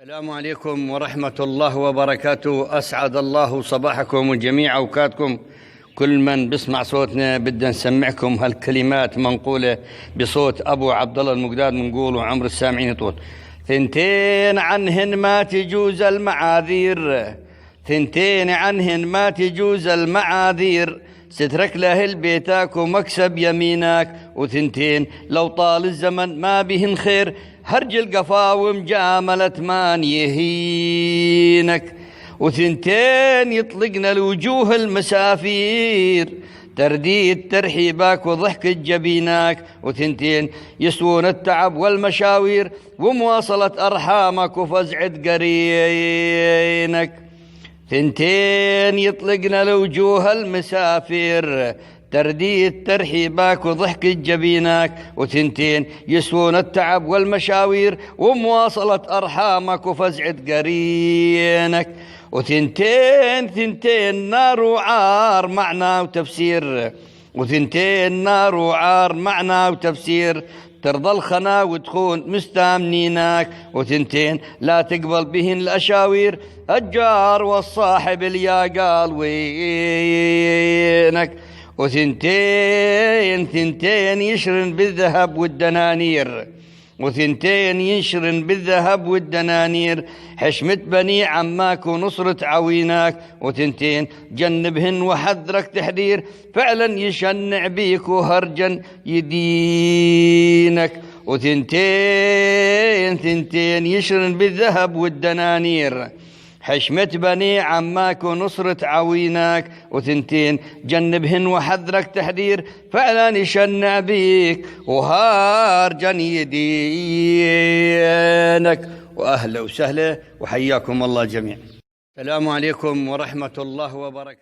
السلام عليكم ورحمة الله وبركاته. أسعد الله صباحكم وجميع أوقاتكم. كل من بسمع صوتنا بدنا نسمعكم هالكلمات منقولة بصوت أبو عبد الله المقداد، منقول وعمر السامعين طول. ثنتين عنهن ما تجوز المعاذير، ثنتين عنهن ما تجوز المعاذير، سترك لأهل بيتك ومكسب يمينك، وثنتين لو طال الزمن ما بهن خير، هرج القفا ومجاملة ما يهينك. وثنتين يطلقنا الوجوه المسافير، ترديد ترحيبك وضحك جبينك، وثنتين يسوون التعب والمشاوير ومواصلة أرحامك وفزعة قرينك. ثنتين يطلقنا الوجوه المسافر، ترديد ترحيبك وضحك جبينك، وثنتين يسوون التعب والمشاوير ومواصلة أرحامك وفزعة قرينك. وثنتين نار وعار معنى وتفسير، وثنتين نار وعار معنى وتفسير، ترضى الخنا وتخون مستامنينك، وثنتين لا تقبل بهن الأشاوير، الجار والصاحب اليا قال وينك. وثنتين يشرن بالذهب والدنانير، وثنتين ينشرن بالذهب والدنانير، حشمة بني عماك ونصرة عويناك، وثنتين جنبهن وحذرك تحذير، فعلا يشنع بيك وهرجا يدينك. وثنتين يشرن بالذهب والدنانير، حشمة بني عماك ونصرة عويناك، وثنتين جنبهن وحذرك تحذير، فعلا يشنع بيك وهارجا يدينك. وأهلا وسهلا وحياكم الله جميعا. السلام عليكم ورحمة الله وبركاته.